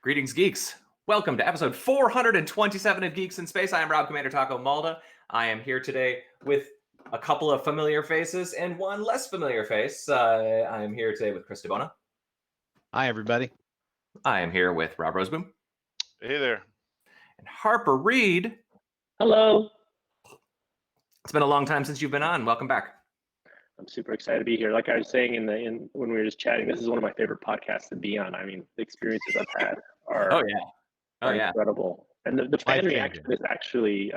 Greetings, geeks. Welcome to episode 427 of Geeks in Space. I am Rob Commander Taco Malda. I am here today with a couple of familiar faces and one less familiar face. I am here today with Chris DeBona. Hi, everybody. I am here with Rob Roseboom. Hey there. And Harper Reed. Hello. It's been a long time since you've been on. Welcome back. I'm super excited to be here. Like I was saying when we were just chatting, this is one of my favorite podcasts to be on. I mean, the experiences I've had are incredible, and the fan reaction is actually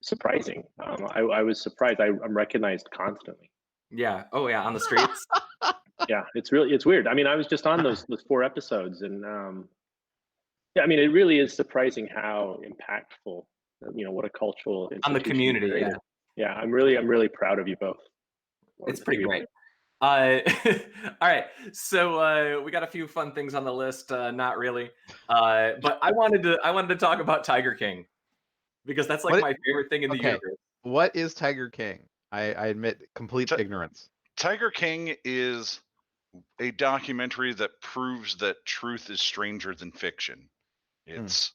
surprising. I was surprised. I'm recognized constantly. Yeah. Oh yeah, on the streets. Yeah, it's weird. I mean, I was just on those 4 episodes, and yeah, I mean, it really is surprising how impactful, what a cultural on the community. Yeah. Yeah, I'm really proud of you both. It's pretty great. All right, so we got a few fun things on the list. Not really, but I wanted to talk about Tiger King because that's like my favorite thing in the universe. What is Tiger King? I admit complete ignorance. Tiger King is a documentary that proves that truth is stranger than fiction. It's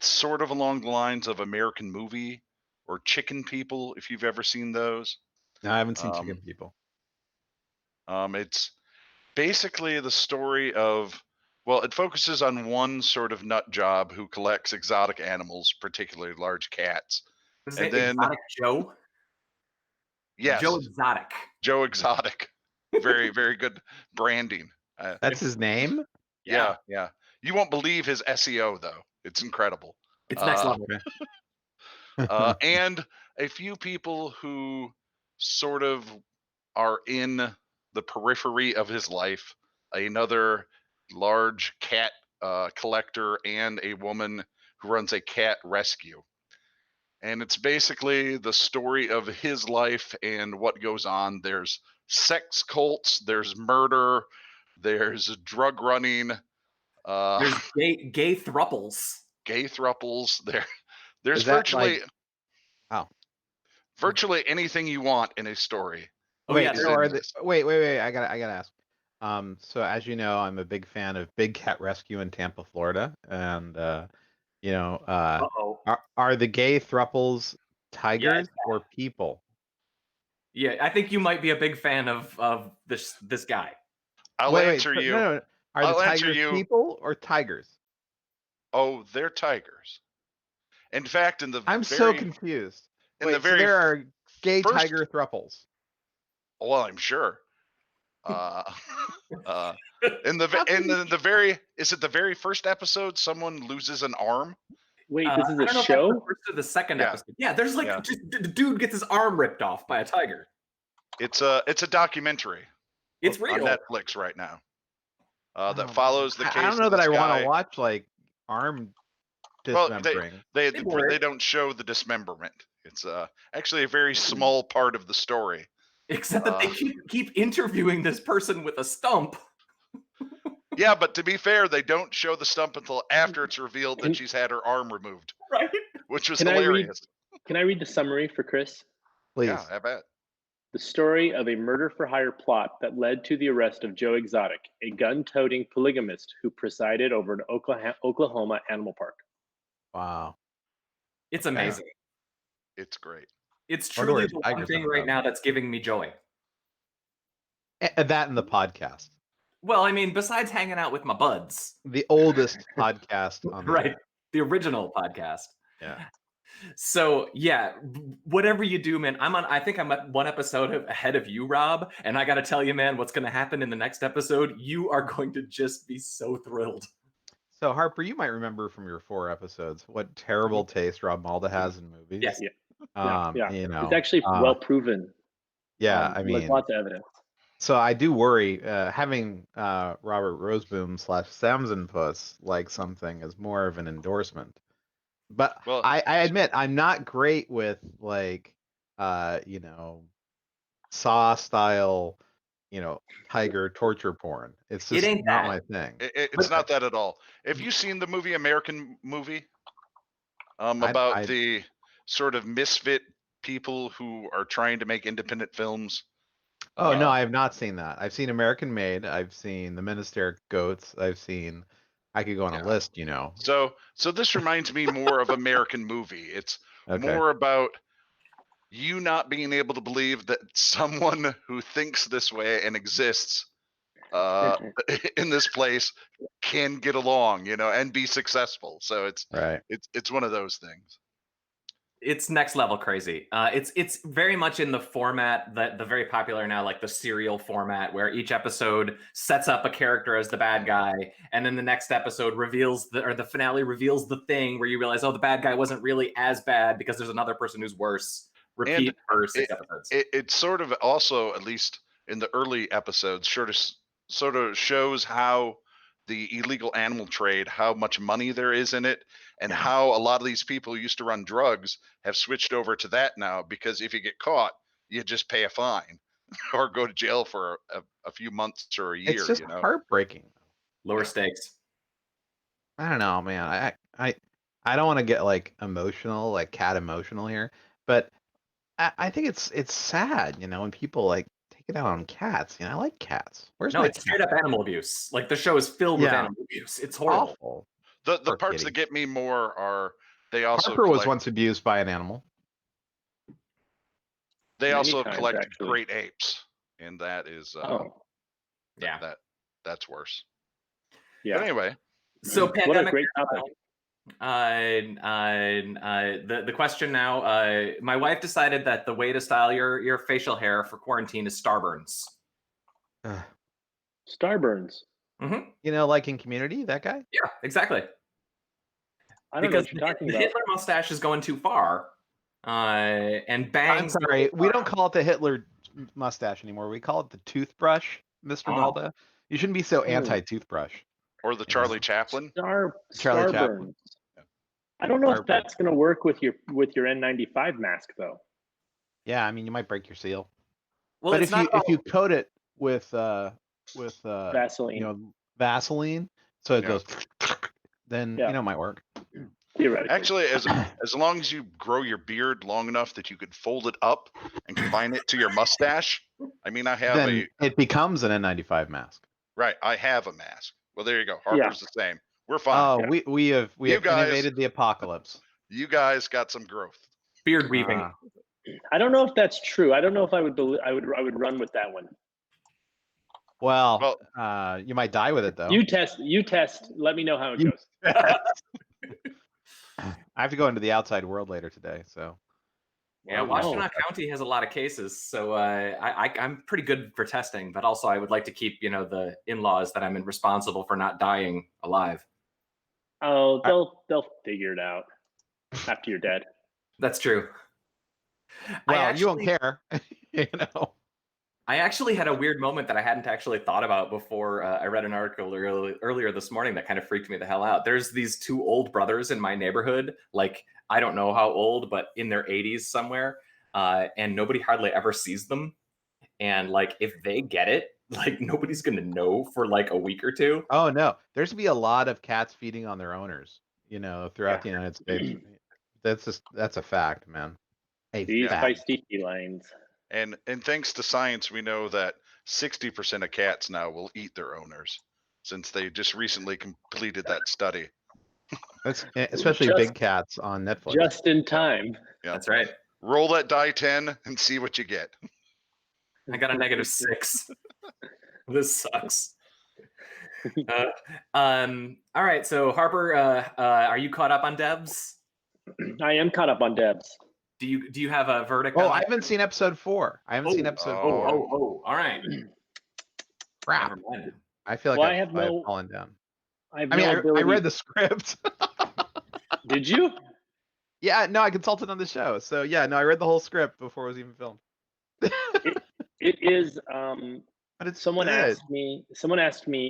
sort of along the lines of American Movie or Chicken People, if you've ever seen those. No, I haven't seen Chicken People. It's basically the story of, well, it focuses on one sort of nut job who collects exotic animals, particularly large cats. And then Exotic Joe? Yes. Joe Exotic. Joe Exotic. Very, very good branding. That's his name? Yeah. You won't believe his SEO, though. It's incredible. It's next level. And a few people who sort of are in the periphery of his life. Another large cat collector and a woman who runs a cat rescue. And it's basically the story of his life and what goes on. There's sex cults, there's murder, there's drug running. There's gay thruples. Gay thruples. There's virtually virtually anything you want in a story. Wait, I gotta ask. So as you know, I'm a big fan of Big Cat Rescue in Tampa, Florida, and are the gay thruples tigers or people? Yeah, I think you might be a big fan of this guy. I'll answer you. No. Are the tigers people or tigers? Oh, they're tigers. In fact, I'm so confused. So there are gay tiger thruples. Well, I'm sure. In the very first episode, someone loses an arm. Wait, this is a show? The first or the second episode. Yeah, there's just the dude gets his arm ripped off by a tiger. It's a documentary. It's real on Netflix right now. That follows the case. I don't know that I want to watch like arm dismembering. Well, they don't show the dismemberment. It's actually a very small part of the story. Except that they keep interviewing this person with a stump. Yeah, but to be fair, they don't show the stump until after it's revealed that she's had her arm removed. Right. Which was hilarious. Can I read the summary for Chris? Please. Yeah, I bet. The story of a murder-for-hire plot that led to the arrest of Joe Exotic, a gun-toting polygamist who presided over an Oklahoma animal park. Wow. It's amazing. It's great. It's truly the one thing right now that's giving me joy. That and the podcast. Well, I mean, besides hanging out with my buds. The oldest podcast on right. The original podcast. Yeah. So yeah, whatever you do, man, I think I'm at one episode ahead of you, Rob. And I got to tell you, man, what's going to happen in the next episode, you are going to just be so thrilled. So Harper, you might remember from your 4 episodes what terrible taste Rob Malda has in movies. Yes. Yeah. You know, it's actually well proven. Yeah. I mean, lots of evidence. So I do worry having Robert Roseboom / Samson Puss like something is more of an endorsement. But I admit I'm not great with like Saw style, tiger torture porn. It's just not my thing. It's not that at all. Have you seen the movie American Movie? About the sort of misfit people who are trying to make independent films. Oh no, I have not seen that. I've seen American Made. I've seen The Ministeric Goats. I've seen I could go on a list, So this reminds me more of American Movie. It's Okay. more about you not being able to believe that someone who thinks this way and exists in this place can get along, and be successful. So it's one of those things. It's next level crazy. It's very much in the format that the very popular now, like the serial format, where each episode sets up a character as the bad guy, and then the next episode the finale reveals the thing where you realize, oh, the bad guy wasn't really as bad because there's another person who's worse. Repeat for 6 episodes. It sort of also, at least in the early episodes, sort of shows how the illegal animal trade, how much money there is in it, and how a lot of these people who used to run drugs have switched over to that now, because if you get caught, you just pay a fine or go to jail for a few months or a year. It's just heartbreaking. Lower stakes. I don't know, man. I don't want to get like emotional, like cat emotional here, but I think it's sad, when people like take it out on cats. I like cats. It's straight up animal abuse. Like the show is filled with animal abuse. It's horrible. Awful. The parts that get me more are they also Harper was once abused by an animal. They also collect great apes, and that is that's worse. Yeah. But anyway, so what pandemic. a great topic. The question now, my wife decided that the way to style your facial hair for quarantine is starburns. Starburns. Mm-hmm. Like in Community, that guy? Yeah, exactly. I don't know what you're talking about. The Hitler mustache is going too far. And bangs. I'm sorry, we don't call it the Hitler mustache anymore. We call it the toothbrush, Mr. Balda. You shouldn't be so anti-toothbrush. Or the Charlie Chaplin. Charlie Chaplin. I don't know if that's going to work with your N95 mask, though. Yeah, I mean, you might break your seal. Well, but if you coat it with Vaseline, Vaseline, so it goes, then it might work. Theoretically. Actually, as long as you grow your beard long enough that you could fold it up and confine it to your mustache. I mean, I have it becomes an N95 mask. Right, I have a mask. Well, there you go. Harper's the same. We're fine. Oh, we have innovated the apocalypse. You guys got some growth. Beard weaving. I don't know if that's true. I don't know if I would run with that one. Well, you might die with it though. You test. Let me know how it goes. I have to go into the outside world later today, so. Yeah, Washtenaw County has a lot of cases, so I'm pretty good for testing. But also, I would like to keep the in-laws that I'm responsible for not dying alive. Oh, they'll figure it out after you're dead. That's true. Well, you won't care, I actually had a weird moment that I hadn't actually thought about before. I read an article earlier this morning that kind of freaked me the hell out. There's these 2 old brothers in my neighborhood, like I don't know how old, but in their 80s somewhere, and nobody hardly ever sees them. And like if they get it, like nobody's gonna know for like a week or 2. Oh no, there's gonna be a lot of cats feeding on their owners, throughout the United States. That's a fact, man. These feisty felines. And thanks to science, we know that 60% of cats now will eat their owners, since they just recently completed that study. That's especially big cats on Netflix. Just in time. Yeah. That's right. Roll that die 10 and see what you get. I got a -6. This sucks. All right, so Harper, are you caught up on Devs? I am caught up on Devs. Do you have a verdict? Oh, I haven't seen episode 4. I haven't seen episode 4. Oh, all right. Crap. I feel like I've fallen down. I read the script. Did you? Yeah, no, I consulted on the show. So yeah, no, I read the whole script before it was even filmed. It is. But it's someone asked me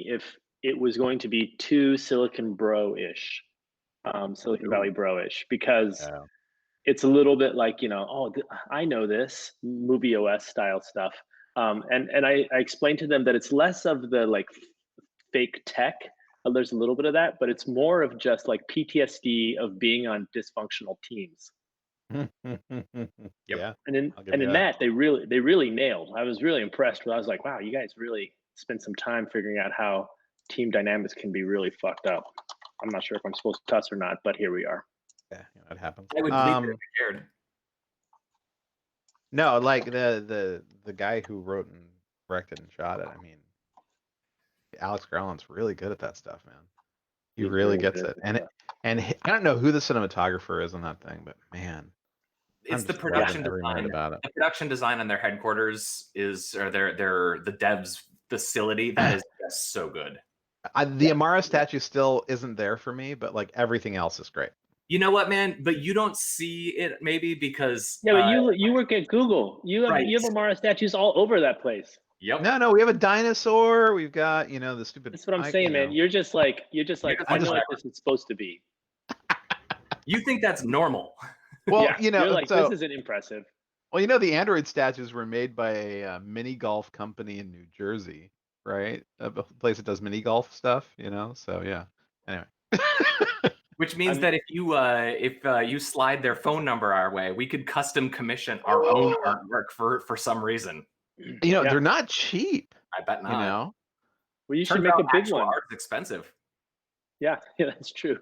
if it was going to be too Silicon Bro-ish, Silicon Valley Bro-ish, because it's a little bit like I know this movie OS style stuff, and I explained to them that it's less of the like fake tech. There's a little bit of that, but it's more of just like PTSD of being on dysfunctional teams. Yeah. And in that they really nailed. I was really impressed. I was like, wow, you guys really spent some time figuring out how team dynamics can be really fucked up. I'm not sure if I'm supposed to cuss or not, but here we are. Yeah, it happens. I would bleep it if I cared. No, like the guy who wrote and directed and shot it. I mean, Alex Garland's really good at that stuff, man. He really gets it. And I don't know who the cinematographer is on that thing, but man, it's the production design about it. The production design on their headquarters or the devs facility that is just so good. The Amara statue still isn't there for me, but like everything else is great. You know what, man? But you don't see it maybe because but you work at Google. You have Amara statues all over that place. Yep. No, we have a dinosaur. We've got the stupid. That's what I'm saying, man. You're just like I know what this is supposed to be. You think that's normal? Well, you're like, this isn't impressive. Well, the Android statues were made by a mini golf company in New Jersey, right? A place that does mini golf stuff, So yeah. Anyway. Which means that if you slide their phone number our way, we could custom commission our own artwork for some reason. They're not cheap. I bet not. Well, you should make a big one. Art is expensive. Yeah, that's true.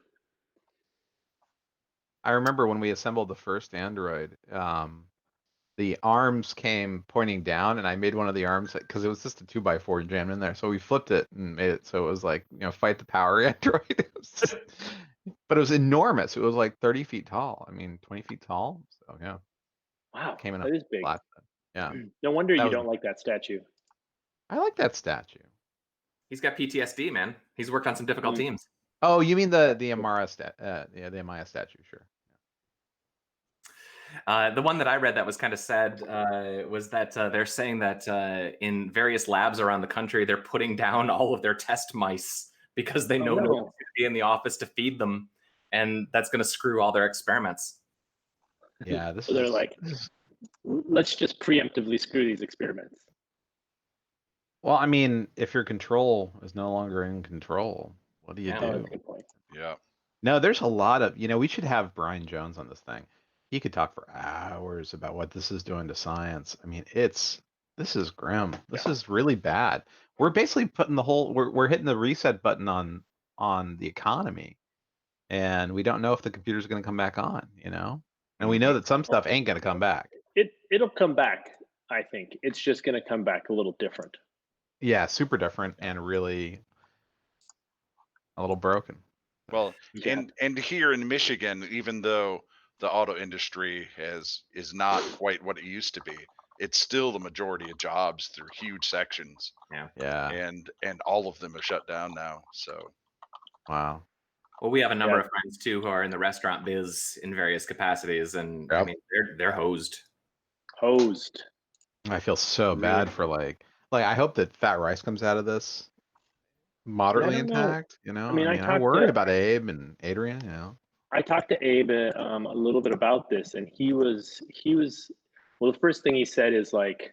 I remember when we assembled the first Android, the arms came pointing down, and I made one of the arms because it was just a 2x4 jammed in there. So we flipped it and made it so it was like fight the power Android. But it was enormous. It was like 30 feet tall. I mean, 20 feet tall. So yeah. Wow, came in that is big. Flat. Yeah. No wonder you don't like that statue. I like that statue. He's got PTSD, man. He's worked on some difficult teams. Oh, you mean the Amara the Amaya statue? Sure. The one that I read that was kind of sad was that they're saying that in various labs around the country, they're putting down all of their test mice because they know no one's going to be in the office to feed them, and that's going to screw all their experiments. Yeah, they're like, let's just preemptively screw these experiments. Well, I mean, if your control is no longer in control, what do you do? That's a good point. Yeah. No, there's a lot of, we should have Brian Jones on this thing. He could talk for hours about what this is doing to science. I mean, this is grim. This is really bad. We're basically putting we're hitting the reset button on the economy, and we don't know if the computer's going to come back on, and we know that some stuff ain't going to come back. It'll come back. I think it's just going to come back a little different. Yeah, super different and really a little broken. Well, and here in Michigan, even though the auto industry is not quite what it used to be, it's still the majority of jobs through huge sections. Yeah. And all of them have shut down now. So. Wow. Well, we have a number of friends too who are in the restaurant biz in various capacities, and I mean they're hosed. I feel so bad for like I hope that Fat Rice comes out of this moderately intact. I mean, I worry about Abe and Adrian. I talked to Abe a little bit about this, and he was well. The first thing he said is like,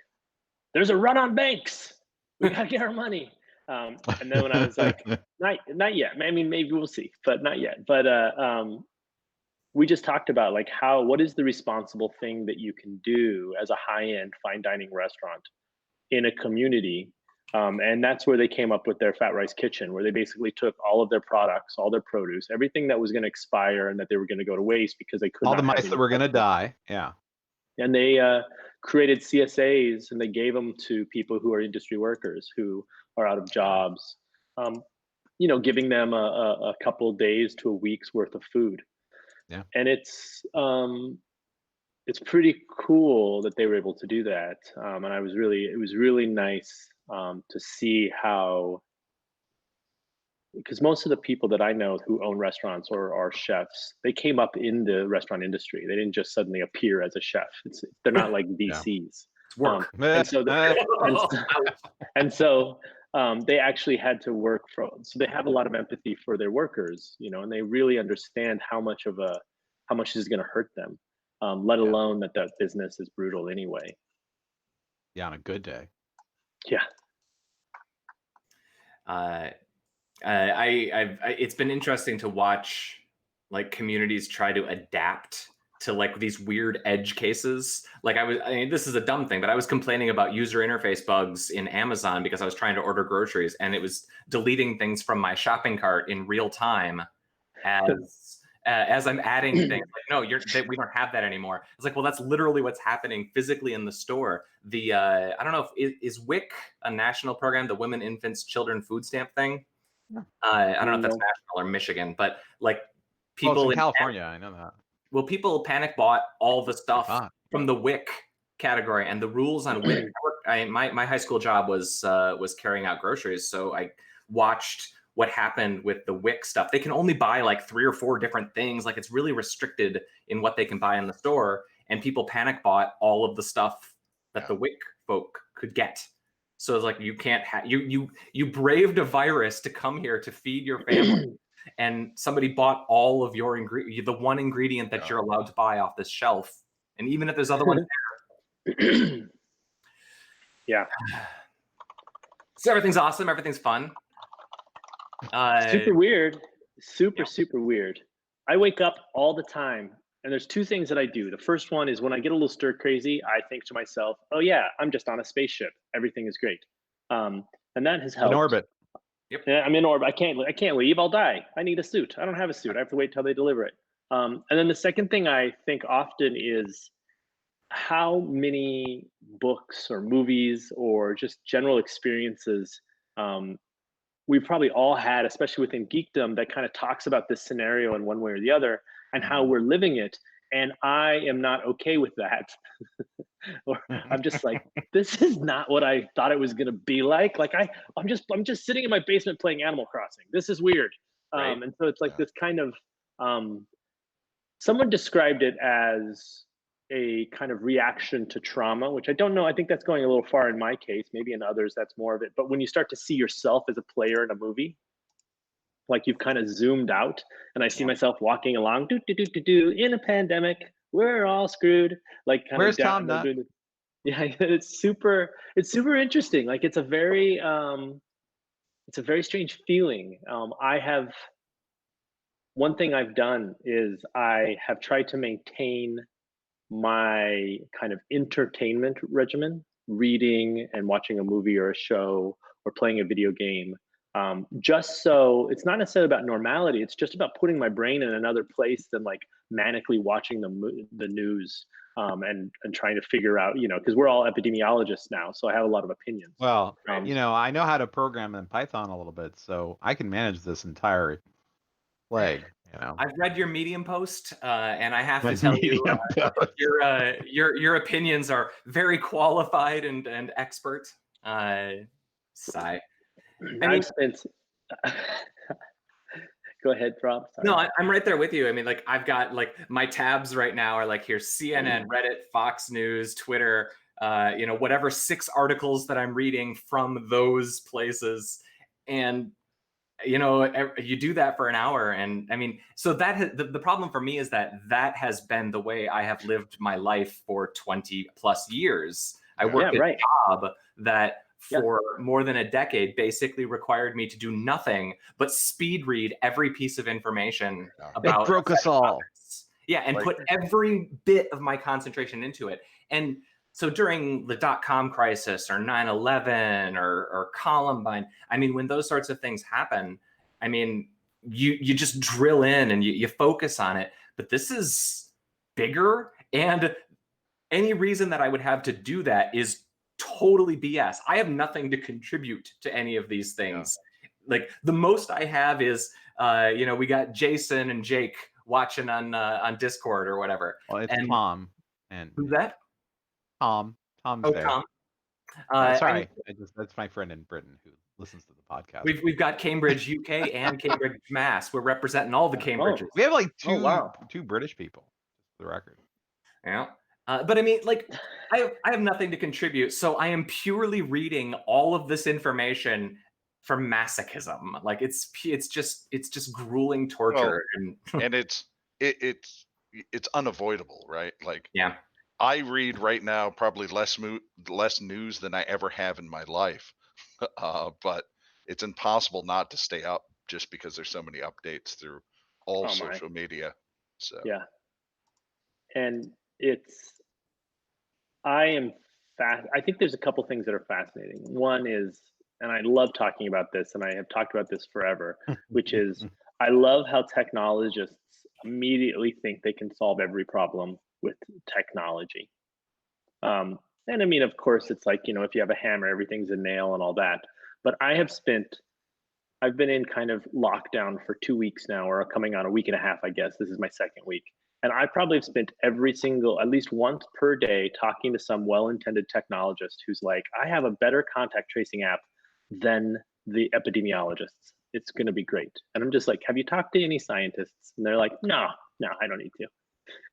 "There's a run on banks. We gotta get our money." And then when I was like, "Not yet. I mean, maybe we'll see, but not yet." But we just talked about like what is the responsible thing that you can do as a high-end fine dining restaurant in a community. And that's where they came up with their Fat Rice Kitchen, where they basically took all of their products, all their produce, everything that was going to expire and that they were going to go to waste because they couldn't. All the mice that were going to die. Yeah. And they created CSAs, and they gave them to people who are industry workers who are out of jobs, giving them a couple of days to a week's worth of food. Yeah. And it's pretty cool that they were able to do that. And it was really nice to see how, because most of the people that I know who own restaurants or are chefs, they came up in the restaurant industry. They didn't just suddenly appear as a chef. They're not like VCs. It's work. And so they actually had to work so they have a lot of empathy for their workers, and they really understand how much this is going to hurt them, let alone that business is brutal anyway. Yeah, on a good day. Yeah. It's been interesting to watch like communities try to adapt to like these weird edge cases. Like I mean, this is a dumb thing, but I was complaining about user interface bugs in Amazon because I was trying to order groceries and it was deleting things from my shopping cart in real time as I'm adding things. Like, no, we don't have that anymore. It's like, well, that's literally what's happening physically in the store. The I don't know if is WIC a national program, the Women, Infants, Children Food Stamp thing. I don't know if that's national or Michigan, but like people in California, I know that. Well, people panic bought all the stuff from the WIC category, and the rules on WIC. My high school job was carrying out groceries, so I watched what happened with the WIC stuff. They can only buy like 3 or 4 different things. Like it's really restricted in what they can buy in the store, and people panic bought all of the stuff that the WIC folk could get. So it's like you can't you braved a virus to come here to feed your family. And somebody bought all of your ingredient, the one ingredient that you're allowed to buy off this shelf. And even if there's other ones there. Yeah. So everything's awesome. Everything's fun. Super weird. Super weird. I wake up all the time and there's 2 things that I do. The first one is when I get a little stir crazy, I think to myself, oh yeah, I'm just on a spaceship. Everything is great. And that has helped. In orbit. Yep. Yeah, I'm in orbit. I can't leave. I'll die. I need a suit. I don't have a suit. I have to wait till they deliver it. And then the second thing I think often is how many books or movies or just general experiences we've probably all had, especially within geekdom, that kind of talks about this scenario in one way or the other and how we're living it. And I am not okay with that. Or I'm just like, this is not what I thought it was going to be like. Like I'm just sitting in my basement playing Animal Crossing. This is weird. Right. And so it's like this kind of, someone described it as a kind of reaction to trauma, which I don't know. I think that's going a little far in my case. Maybe in others, that's more of it. But when you start to see yourself as a player in a movie, like you've kind of zoomed out, and I see myself walking along, in a pandemic, we're all screwed. Like, kind where's of Tom Nut? Yeah, it's super interesting. Like it's a very strange feeling. One thing I've done is I have tried to maintain my kind of entertainment regimen, reading and watching a movie or a show or playing a video game. Just so it's not necessarily about normality. It's just about putting my brain in another place than like manically watching the news and trying to figure out, because we're all epidemiologists now. So I have a lot of opinions. Well, I know how to program in Python a little bit, so I can manage this entire plague. I've read your Medium post, and I have to tell you, your opinions are very qualified and expert. Sigh. Go ahead, Rob. Sorry. No, I'm right there with you. I mean, like I've got like my tabs right now are like here's CNN, Reddit, Fox News, Twitter, whatever 6 articles that I'm reading from those places, and you do that for an hour. And I mean, so that the problem for me is that has been the way I have lived my life for 20 plus years. I worked a job that for more than a decade basically required me to do nothing but speed read every piece of information about it broke us all. Topics. Yeah, and put every bit of my concentration into it. And so during the .com crisis or 9/11 or Columbine, I mean, when those sorts of things happen, I mean, you just drill in and you focus on it. But this is bigger, and any reason that I would have to do that is totally BS. I have nothing to contribute to any of these things. Yeah. Like the most I have is, we got Jason and Jake watching on Discord or whatever. Well, it's Tom. And who's that? Tom's there. Tom. Sorry, that's my friend in Britain who listens to the podcast. We've got Cambridge, UK, and Cambridge, Mass. We're representing all the Cambridges. We have like two British people, for the record. Yeah. But I mean, like, I have nothing to contribute, so I am purely reading all of this information for masochism. Like, it's just grueling torture, and it's unavoidable, right? Like, yeah, I read right now probably less news than I ever have in my life, but it's impossible not to stay up just because there's so many updates through all social media. So yeah. and I think there's a couple things that are fascinating. One is, and I love talking about this, and I have talked about this forever, which is I love how technologists immediately think they can solve every problem with technology. And I mean, of course, it's like, if you have a hammer, everything's a nail and all that. But I've been in kind of lockdown for 2 weeks now, or coming on a week and a half, I guess. This is my second week. And I probably have spent at least once per day, talking to some well-intended technologist who's like, I have a better contact tracing app than the epidemiologists. It's going to be great. And I'm just like, have you talked to any scientists? And they're like, no, I don't need to.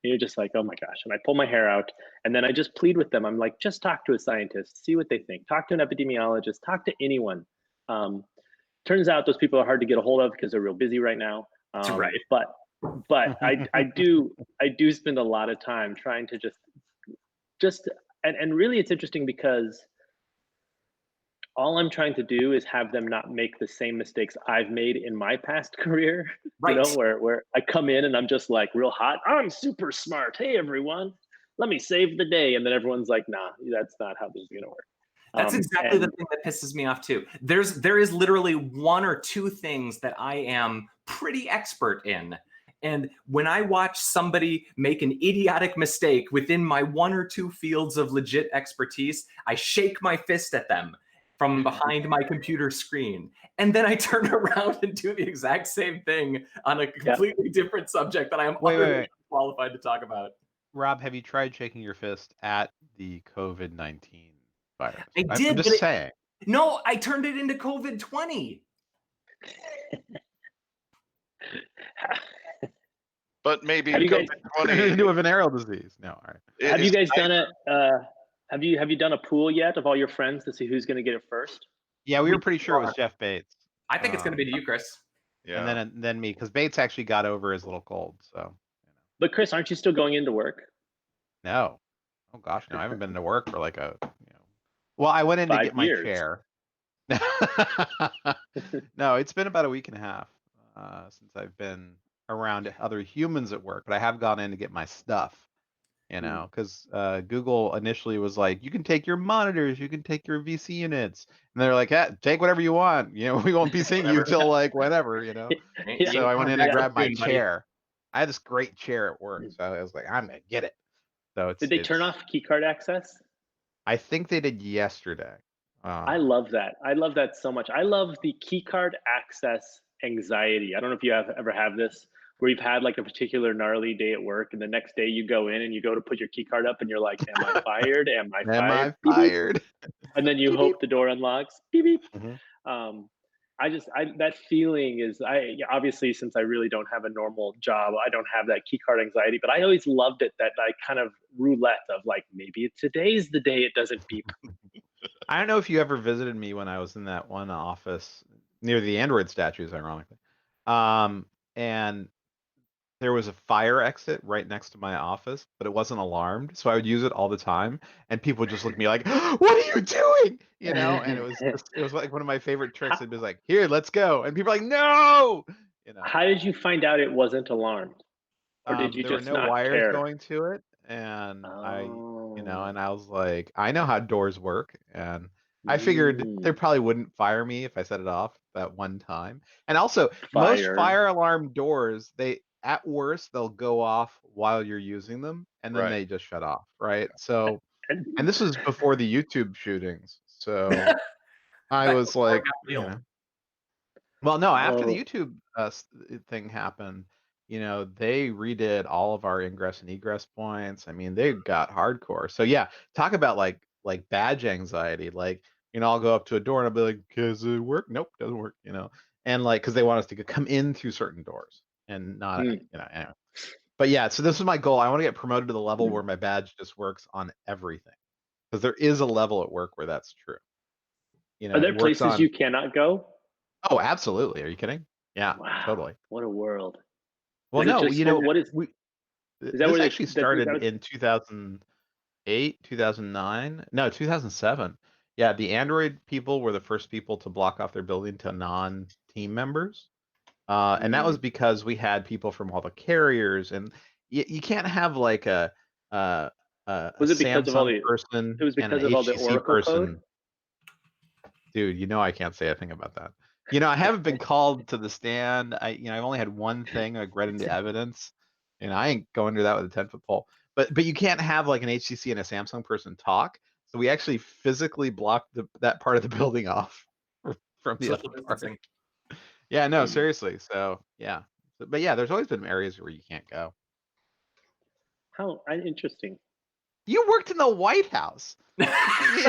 And you're just like, oh my gosh. And I pull my hair out, and then I just plead with them. I'm like, just talk to a scientist, see what they think. Talk to an epidemiologist, talk to anyone. Turns out those people are hard to get a hold of because they're real busy right now. Right. But I do spend a lot of time trying to and really it's interesting because all I'm trying to do is have them not make the same mistakes I've made in my past career. Right. Where I come in and I'm just like real hot. I'm super smart. Hey everyone, let me save the day. And then everyone's like, nah, that's not how this is gonna work. That's exactly the thing that pisses me off too. There is literally one or two things that I am pretty expert in. And when I watch somebody make an idiotic mistake within my one or two fields of legit expertise, I shake my fist at them from behind my computer screen. And then I turn around and do the exact same thing on a completely different subject that I am utterly qualified to talk about. Rob, have you tried shaking your fist at the COVID-19 virus? I did. I'm just saying. No, I turned it into COVID-20. But maybe COVID-20 into a venereal disease. No, all right. Have you guys done it? Have you done a pool yet of all your friends to see who's going to get it first? Yeah, we were pretty sure it was Jeff Bates. I think it's going to be to you, Chris. Yeah. And then me, because Bates actually got over his little cold. So. But Chris, aren't you still going into work? No. Oh gosh, no. I haven't been to work for like Well, I went in to get my chair. No, it's been about a week and a half since I've been around other humans at work, but I have gone in to get my stuff. Because Google initially was like, you can take your monitors, you can take your VC units, and they're like, take whatever you want. We won't be seeing you till like whenever. So I went in and grabbed my chair. I had this great chair at work, so I was like, I'm gonna get it. So did they turn off keycard access? I think they did yesterday. I love that. I love that so much. I love the keycard access anxiety. I don't know if you ever have this, where you've had like a particular gnarly day at work, and the next day you go in and you go to put your key card up and you're like, am I fired? Am I fired? Am I fired? And then you hope the door unlocks. Beep, beep. Mm-hmm. That feeling is, obviously, since I really don't have a normal job, I don't have that key card anxiety, but I always loved it, that I kind of roulette of like, maybe today's the day it doesn't beep. I don't know if you ever visited me when I was in that one office near the Android statues, ironically. And there was a fire exit right next to my office, but it wasn't alarmed. So I would use it all the time. And people would just look at me like, what are you doing? And it was like one of my favorite tricks. It'd be like, here, let's go. And people are like, no. How did you find out it wasn't alarmed? Or did you just there were no not wires care? going to it. And and I was like, I know how doors work. And I figured they probably wouldn't fire me if I set it off that one time. And also, most fire alarm doors, at worst, they'll go off while you're using them, and then they just shut off, right? So, and this was before the YouTube shootings. So I was like, well, no, after the YouTube thing happened, they redid all of our ingress and egress points. I mean, they got hardcore. So yeah, talk about like badge anxiety. Like, I'll go up to a door and I'll be like, does it work? Nope, doesn't work, and like, because they want us to come in through certain doors and not, anyway. But yeah, so this is my goal. I want to get promoted to the level where my badge just works on everything, because there is a level at work where that's true. Are there places you cannot go? Oh, absolutely. Are you kidding? Yeah, wow, totally. What a world. Well, no, what is that where actually started in 2008, 2009? No, 2007. Yeah, the Android people were the first people to block off their building to non-team members. And that was because we had people from all the carriers, and you can't have like a Was it because of all Samsung the? person It was and an because of all the HTC Oracle code. person. Dude, I can't say a thing about that. I haven't been called to the stand. I've only had one thing like read into evidence, and I ain't going to that with a 10-foot pole. But you can't have like an HTC and a Samsung person talk. So we actually physically blocked that part of the building off from the Social other part. distancing. Yeah, no, seriously. So yeah, but yeah, there's always been areas where you can't go. How interesting. You worked in the White House. Not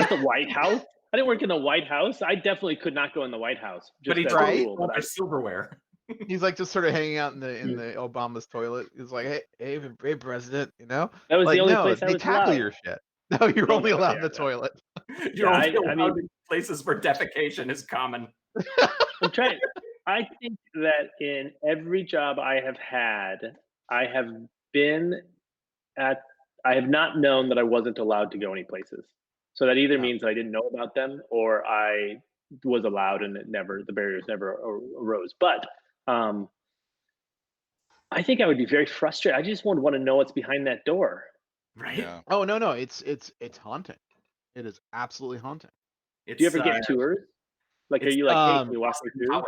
the White House. I didn't work in the White House. I definitely could not go in the White House. But he as totally a rule, stole their silverware. He's like just sort of hanging out in the Obama's toilet. He's like, hey, president, That was like, the only no, place I they was tackle allowed. your shit. No, you're only allowed in the toilet. You're only allowed in places where defecation is common. I'm trying. I think that in every job I have had, I have not known that I wasn't allowed to go any places. So that either means I didn't know about them or I was allowed and the barriers never arose. But I think I would be very frustrated. I just would want to know what's behind that door. Right? Yeah. Oh no, it's haunting. It is absolutely haunting. Do you ever get tours? Like, are you like, hey, can you walk me through?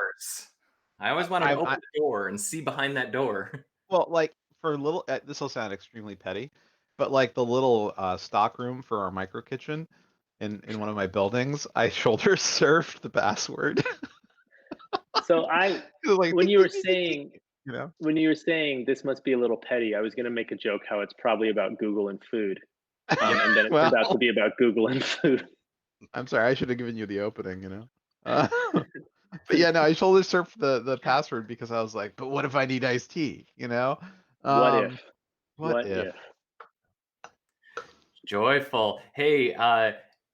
I always want to open the door and see behind that door. Well, like for a little, this will sound extremely petty, but like the little stock room for our micro kitchen in one of my buildings, I shoulder surfed the password. So like, when you were saying, when you were saying this must be a little petty, I was going to make a joke how it's probably about Google and food, and then it turned out to be about Google and food. I'm sorry, I should have given you the opening, But yeah, no, I shoulder surfed the password because I was like, but what if I need iced tea? What if? What if? Joyful. Hey,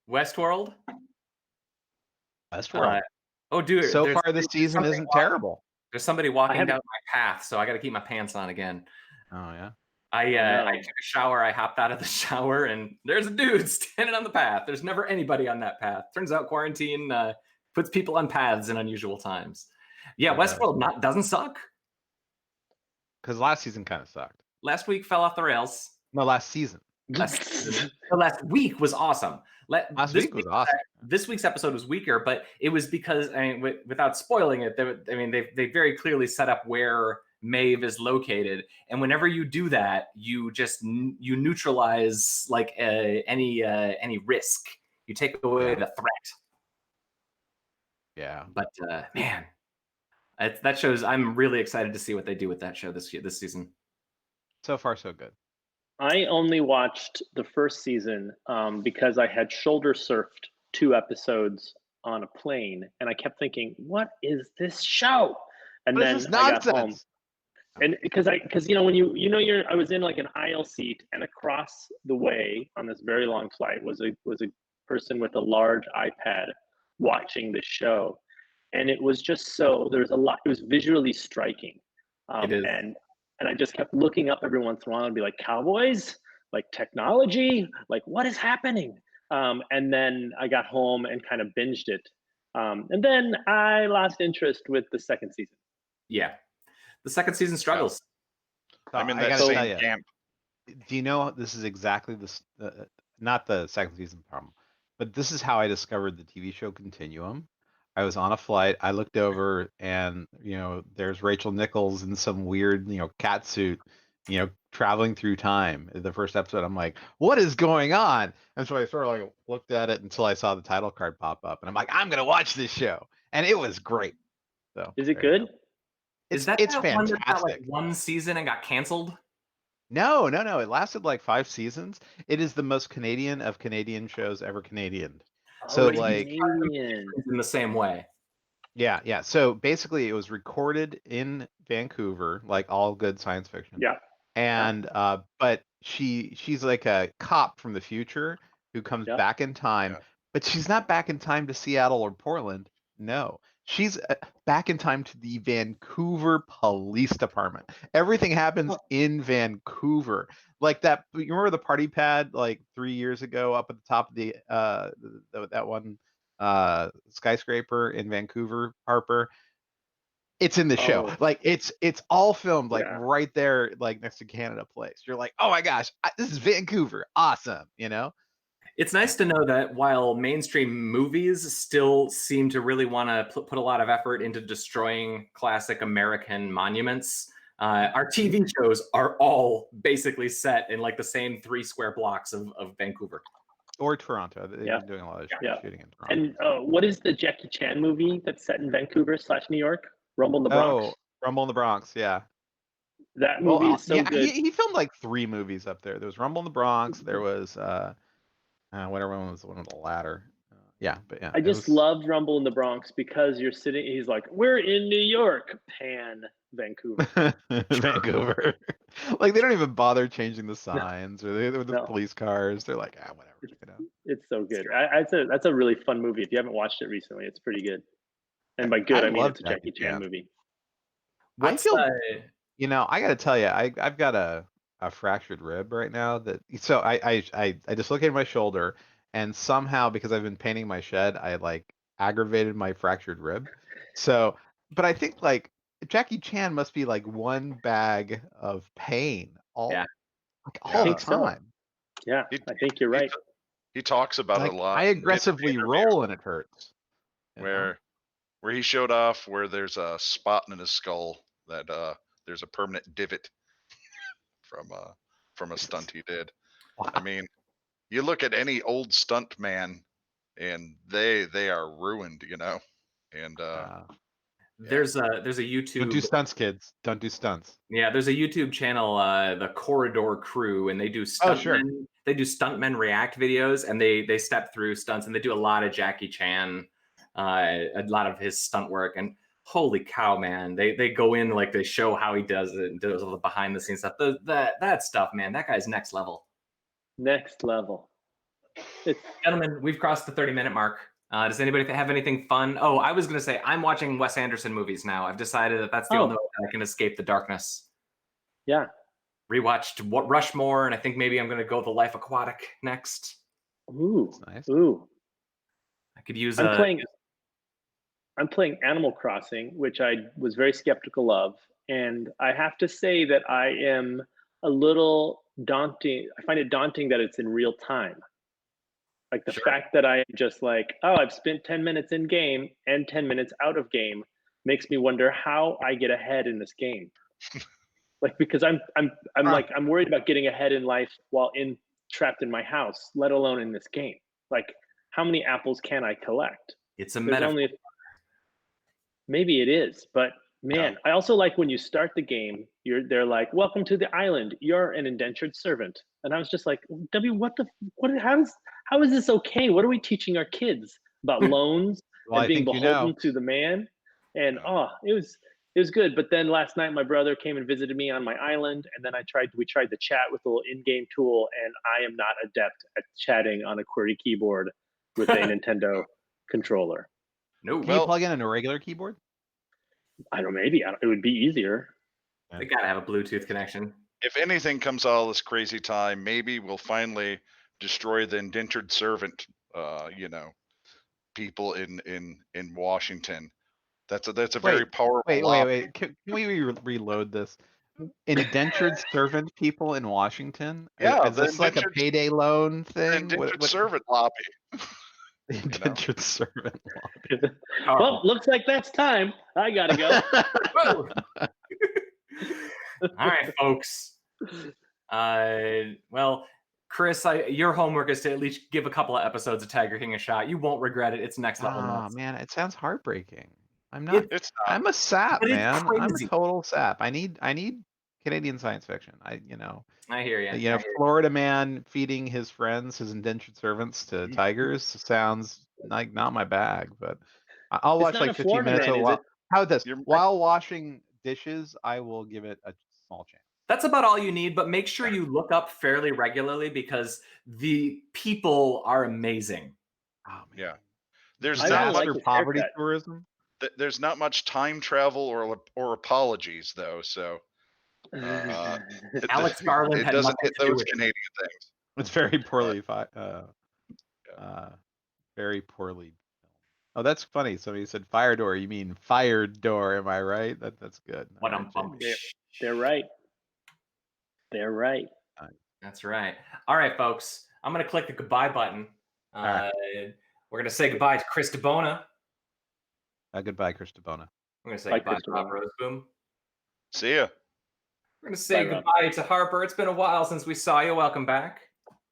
Westworld. Westworld. Oh, dude. So far, this season isn't terrible. There's somebody walking down my path, so I got to keep my pants on again. Oh yeah. I took a shower. I hopped out of the shower, and there's a dude standing on the path. There's never anybody on that path. Turns out quarantine puts people on paths in unusual times. Yeah, Westworld doesn't suck. Because last season kind of sucked. Last week fell off the rails. No, last season. Last week was awesome. Last week was awesome. This week's episode was weaker, but it was because, without spoiling it, they very clearly set up where Maeve is located, and whenever you do that, you neutralize like any risk. You take away the threat. Yeah. But man, that shows. I'm really excited to see what they do with that show this season. So far, so good. I only watched the first season because I had shoulder surfed 2 episodes on a plane, and I kept thinking, "What is this show?" And then I got home, and because I was in like an aisle seat, and across the way on this very long flight was a person with a large iPad watching the show, and it was just there's a lot. It was visually striking, and I just kept looking up every once in a while and be like, cowboys, like technology, like what is happening? And then I got home and kind of binged it. And then I lost interest with the second season. Yeah. The second season struggles. I'm in that same camp. Do you know this is exactly this, not the second season problem, but this is how I discovered the TV show Continuum. I was on a flight. I looked over, and there's Rachel Nichols in some weird, cat suit, traveling through time. The first episode, I'm like, "What is going on?" And so I sort of like looked at it until I saw the title card pop up, and I'm like, "I'm gonna watch this show," and it was great. So, is it good? It's fantastic. One that got like 1 season and got canceled? No. It lasted like 5 seasons. It is the most Canadian of Canadian shows ever Canadian. So like in the same way. Yeah. So basically it was recorded in Vancouver, like all good science fiction. Yeah. And but she's like a cop from the future who comes back in time, but she's not back in time to Seattle or Portland. No. She's back in time to the Vancouver Police Department. Everything happens in Vancouver. Like that, you remember the party pad like 3 years ago up at the top of the that one skyscraper in Vancouver, Harper? It's in the show. Oh. Like it's all filmed like Yeah. right there, like next to Canada Place. You're like, oh my gosh, this is Vancouver. Awesome, you know? It's nice to know that while mainstream movies still seem to really want to put a lot of effort into destroying classic American monuments, our TV shows are all basically set in like the same 3 square blocks of Vancouver. Or Toronto. They've been doing a lot of shooting in Toronto. And what is the Jackie Chan movie that's set in Vancouver/New York? Rumble in the Bronx? Oh, Rumble in the Bronx, yeah. That movie is so good. He filmed like 3 movies up there. There was Rumble in the Bronx. There was whatever one was one of the latter. I just loved Rumble in the Bronx because you're sitting. He's like, "We're in New York, pan Vancouver." Vancouver. Like they don't even bother changing the signs or the police cars. They're like, whatever. You know? It's so good. That's a really fun movie. If you haven't watched it recently, it's pretty good. And by good, I mean it's a Jackie Chan movie. I feel, I got to tell you, I've got a fractured rib right now. So I dislocated my shoulder, and somehow because I've been painting my shed, I like aggravated my fractured rib. So, but I think like Jackie Chan must be like one bag of pain all the time. So. Yeah, I think you're right. He talks about it a lot. I aggressively roll and it hurts. Where he showed off where there's a spot in his skull that there's a permanent divot from a stunt he did. Wow. I mean, you look at any old stunt man and they are ruined, you know. And there's a YouTube. Don't do stunts, kids. Don't do stunts. Yeah, there's a YouTube channel, the Corridor Crew, and they do stuntmen. They do stuntmen react videos, and they step through stunts, and they do a lot of Jackie Chan, a lot of his stunt work. And holy cow, man, they go in like they show how he does it, and does all the behind the scenes stuff. That stuff, man, that guy's next level. Next level. Gentlemen, we've crossed the 30-minute mark. Does anybody have anything fun? Oh, I was going to say, I'm watching Wes Anderson movies now. I've decided that that's the only way I can escape the darkness. Yeah. Rewatched Rushmore, and I think maybe I'm going to go The Life Aquatic next. Ooh, that's nice. Ooh. I could use I'm playing Animal Crossing, which I was very skeptical of. And I have to say that I am a little daunting. I find it daunting that it's in real time. Like the fact that I'm just like, I've spent 10 minutes in game and 10 minutes out of game makes me wonder how I get ahead in this game. Like, because I'm worried about getting ahead in life while trapped in my house, let alone in this game. Like, how many apples can I collect? It's a metaphor. Maybe it is, but man, I also like when you start the game, they're like, "Welcome to the island. You're an indentured servant." And I was just like, how is this okay? What are we teaching our kids about loans and being beholden to the man? And it was good. But then last night my brother came and visited me on my island, and then we tried the chat with a little in-game tool, and I am not adept at chatting on a QWERTY keyboard with a Nintendo controller. No. Can you plug in a regular keyboard? I don't know, maybe. It would be easier. They gotta have a Bluetooth connection. If anything comes out of this crazy time, maybe we'll finally destroy the indentured servant, people in Washington. That's a very powerful. Wait. Can we reload this? Indentured servant people in Washington? Yeah, is this like a payday loan thing? Indentured servant lobby. Indentured servant lobby. Well, looks like that's time. I gotta go. All right, folks. Well, Chris, your homework is to at least give a couple of episodes of Tiger King a shot. You won't regret it. It's next level. Oh man, it sounds heartbreaking. I'm not. I'm a sap, man. I'm a total sap. I need Canadian science fiction. I hear you. Florida man feeding his friends, his indentured servants, to tigers sounds like not my bag. But I'll watch like 15 minutes of while. How this? While washing dishes, I will give it a small chance. That's about all you need, but make sure you look up fairly regularly because the people are amazing. Oh, man. Yeah. There's poverty tourism. There's not much time travel or apologies though, so Alex Garland it doesn't hit those Canadian things. It's very poorly very poorly filmed. Oh, that's funny. Somebody said fire door. You mean fire door? Am I right? That's good. What Right, they're right. They're right. That's right. All right, folks. I'm gonna click the goodbye button. Right. We're gonna say goodbye to Chris DeBona. Goodbye, Chris DeBona. We're gonna say goodbye to Rob Roseboom. See ya. We're gonna say goodbye to Harper. It's been a while since we saw you. Welcome back.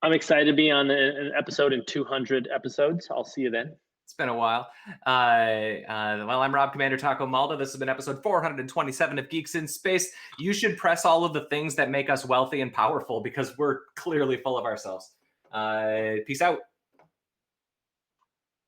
I'm excited to be on an episode in 200 episodes. I'll see you then. It's been a while. Well, I'm Rob Commander Taco Malda. This has been episode 427 of Geeks in Space. You should press all of the things that make us wealthy and powerful because we're clearly full of ourselves. Peace out.